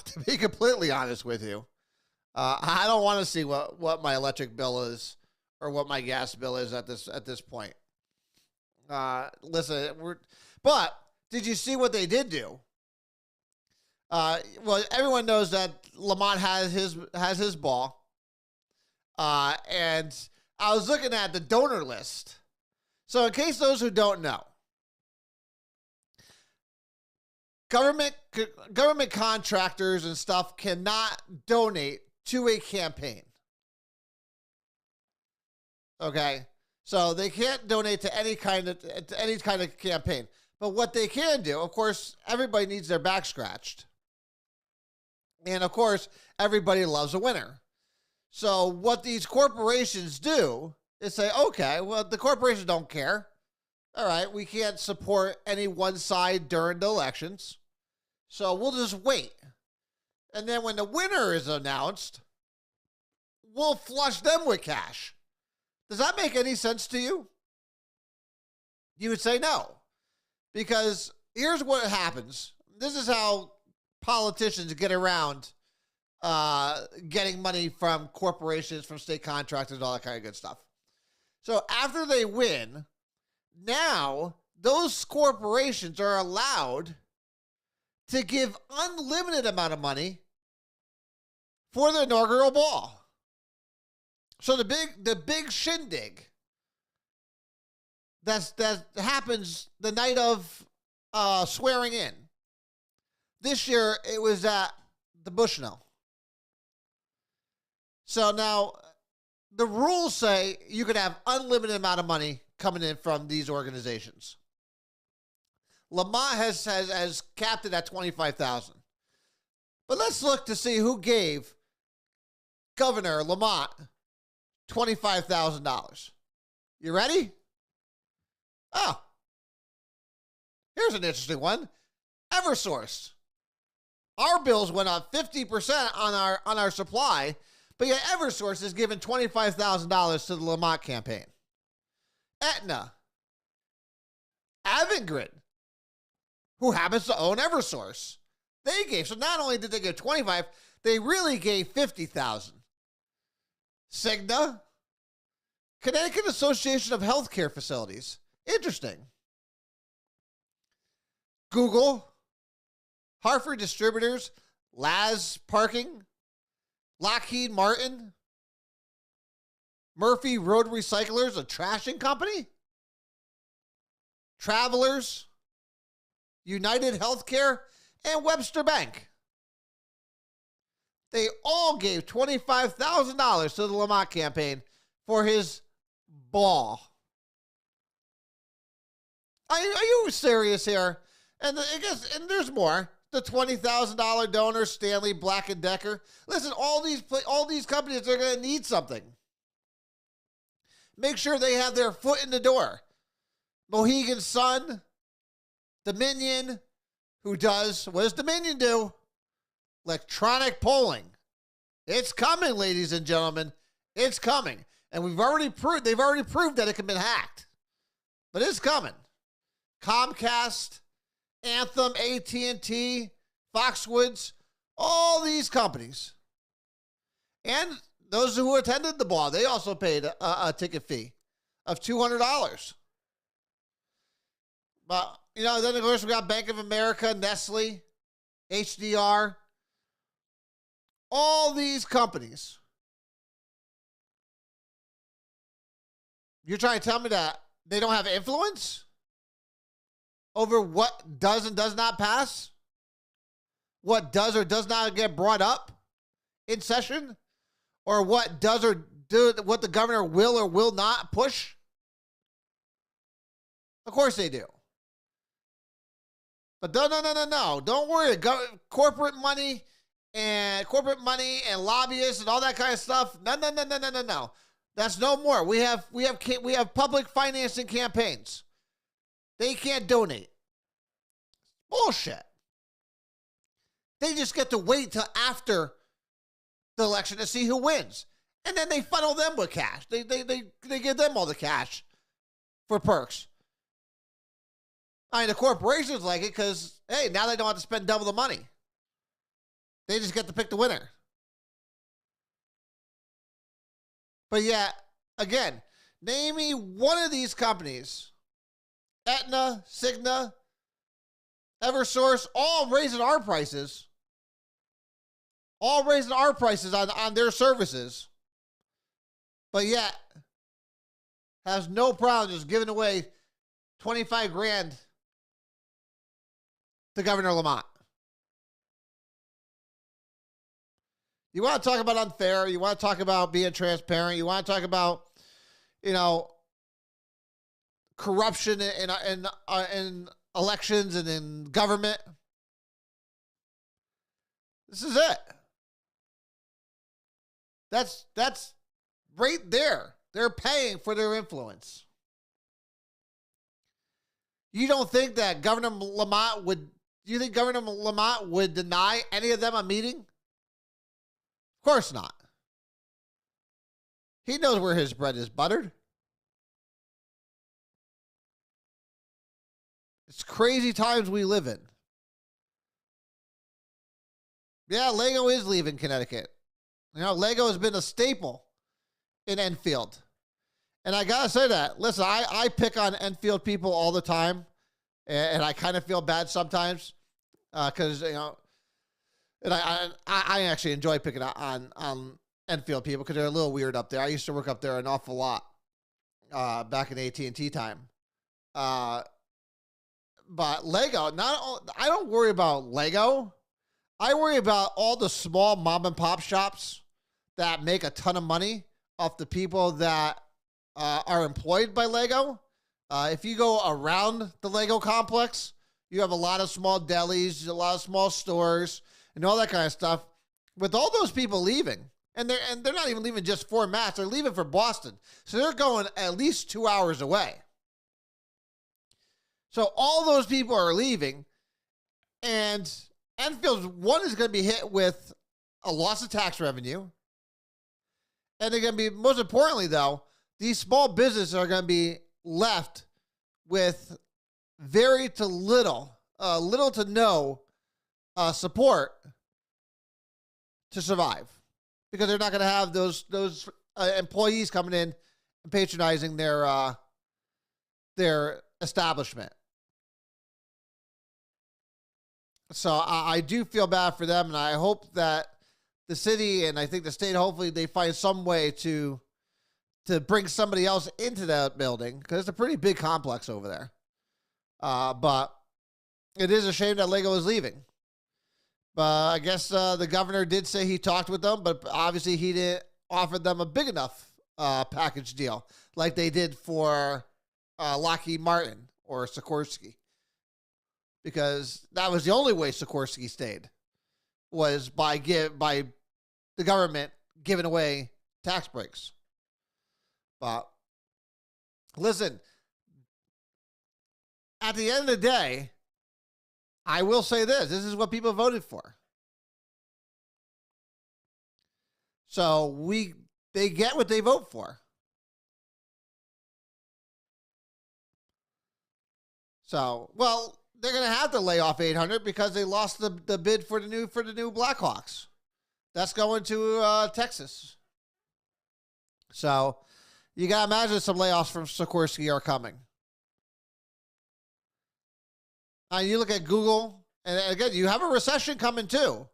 To be completely honest with you, I don't want to see what my electric bill is or what my gas bill is at this point. Listen, but did you see what they did do? Well, everyone knows that Lamont has his ball. And I was looking at the donor list. So in case those who don't know, government contractors and stuff cannot donate to a campaign. Okay? So they can't donate to any kind of campaign. But what they can do, of course, everybody needs their back scratched. And of course, everybody loves a winner. So what these corporations do is say, okay, well, the corporations don't care. All right, we can't support any one side during the elections. So we'll just wait. And then when the winner is announced, we'll flush them with cash. Does that make any sense to you? You would say no. Because here's what happens. This is how politicians get around getting money from corporations, from state contractors, all that kind of good stuff. So after they win, now those corporations are allowed to give unlimited amount of money for the inaugural ball. So the big shindig that happens the night of swearing in. This year it was at the Bushnell. So now the rules say you could have unlimited amount of money coming in from these organizations. Lamont has capped it at $25,000. But let's look to see who gave Governor Lamont $25,000. You ready? Oh, here's an interesting one. Eversource. Our bills went up 50% on our supply, but yet Eversource is giving $25,000 to the Lamont campaign. Aetna. Avangrid, who happens to own Eversource. They gave, so not only did they give 25, they really gave 50,000. Cigna, Connecticut Association of Healthcare Facilities. Interesting. Google, Hartford Distributors, Laz Parking, Lockheed Martin, Murphy Road Recyclers, a trashing company. Travelers, United Healthcare, and Webster Bank. They all gave $25,000 to the Lamont campaign for his ball. Are you serious here? And I guess, and there's more. The $20,000 donor, Stanley Black and Decker. Listen, all these companies are going to need something. Make sure they have their foot in the door. Mohegan Sun, Dominion, what does Dominion do? Electronic polling. It's coming, ladies and gentlemen. It's coming. And they've already proved that it can be hacked. But it's coming. Comcast, Anthem, AT&T, Foxwoods, all these companies. And those who attended the ball, they also paid a ticket fee of $200. But, then of course we got Bank of America, Nestle, HDR, all these companies. You're trying to tell me that they don't have influence over what does and does not pass? What does or does not get brought up in session? Or what does or what the governor will or will not push? Of course they do. But no. Don't worry. Corporate money and lobbyists and all that kind of stuff. No. That's no more. We have public financing campaigns. They can't donate. Bullshit. They just get to wait till after the election to see who wins. And then they funnel them with cash. They give them all the cash for perks. I mean, the corporations like it because, hey, now they don't have to spend double the money. They just get to pick the winner. But yeah, again, name me one of these companies. Aetna, Cigna, Eversource, all raising our prices. All raising our prices on their services. But yet, has no problem just giving away $25,000 to Governor Lamont. You want to talk about unfair. You want to talk about being transparent. You want to talk about, corruption in elections and in government. This is it. That's right there. They're paying for their influence. You don't think that Governor Lamont would deny any of them a meeting? Of course not. He knows where his bread is buttered. It's crazy times we live in. Yeah, Lego is leaving Connecticut. Lego has been a staple in Enfield. And I got to say that. Listen, I pick on Enfield people all the time. And I kind of feel bad sometimes. Because, and I actually enjoy picking on Enfield people because they're a little weird up there. I used to work up there an awful lot back in AT&T time. But Lego, I don't worry about Lego. I worry about all the small mom and pop shops that make a ton of money off the people that are employed by Lego. If you go around the Lego complex, you have a lot of small delis, a lot of small stores, and all that kind of stuff. With all those people leaving, and they're not even leaving just for Mass, they're leaving for Boston. So they're going at least 2 hours away. So all those people are leaving, and Enfield, one is going to be hit with a loss of tax revenue. And they're going to be, most importantly though, these small businesses are going to be left with little to no support to survive, because they're not going to have those employees coming in and patronizing their establishment. So I do feel bad for them, and I hope that the city and I think the state, hopefully they find some way to bring somebody else into that building, because it's a pretty big complex over there. But it is a shame that Lego is leaving. But I guess the governor did say he talked with them, but obviously he didn't offer them a big enough package deal like they did for Lockheed Martin or Sikorsky. Because that was the only way Sikorsky stayed, was by the government giving away tax breaks. But listen, at the end of the day, I will say this is what people voted for. So they get what they vote for. So, well, they're going to have to lay off 800 because they lost the bid for the new Blackhawks. That's going to Texas. So, you got to imagine some layoffs from Sikorsky are coming. You look at Google, and again, you have a recession coming too.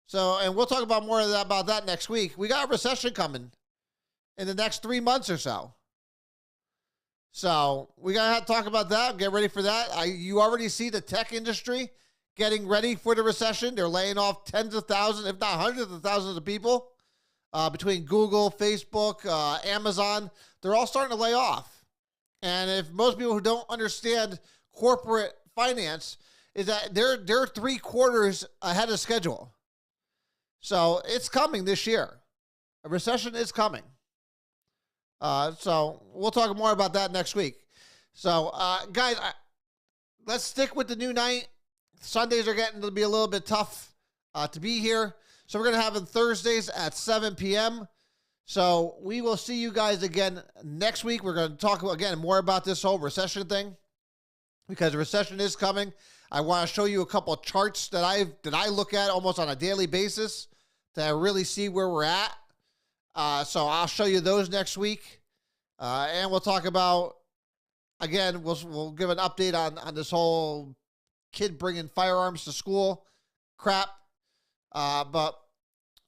So, and we'll talk about more about that next week. We got a recession coming in the next 3 months or so. So we got to have to talk about that. Get ready for that. You already see the tech industry getting ready for the recession. They're laying off tens of thousands, if not hundreds of thousands of people between Google, Facebook, Amazon. They're all starting to lay off. And if most people who don't understand corporate finance, is that they're 3 quarters ahead of schedule. So it's coming this year. A recession is coming. So we'll talk more about that next week. So, guys, let's stick with the new night. Sundays are getting to be a little bit tough to be here. So we're going to have them Thursdays at 7 p.m. So we will see you guys again next week. We're going to talk again more about this whole recession thing, because the recession is coming. I want to show you a couple of charts that I look at almost on a daily basis to really see where we're at. So I'll show you those next week. And we'll talk about, again, we'll give an update on this whole kid bringing firearms to school crap. But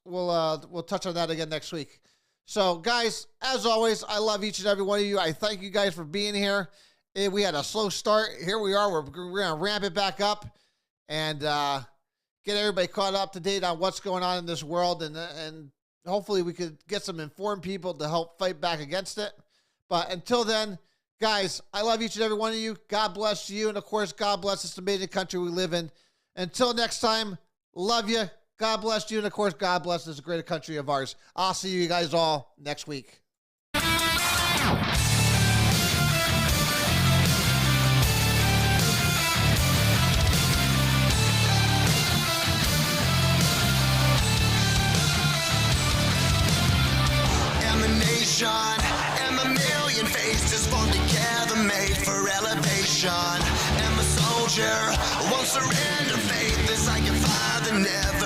we'll touch on that again next week. So guys, as always, I love each and every one of you. I thank you guys for being here. We had a slow start. Here we are. We're going to ramp it back up and get everybody caught up to date on what's going on in this world. And hopefully we could get some informed people to help fight back against it. But until then, guys, I love each and every one of you. God bless you. And, of course, God bless this amazing country we live in. Until next time, love you. God bless you. And, of course, God bless this great country of ours. I'll see you guys all next week. And the million faces formed together, made for elevation. And the soldier won't surrender faith is like a fire that never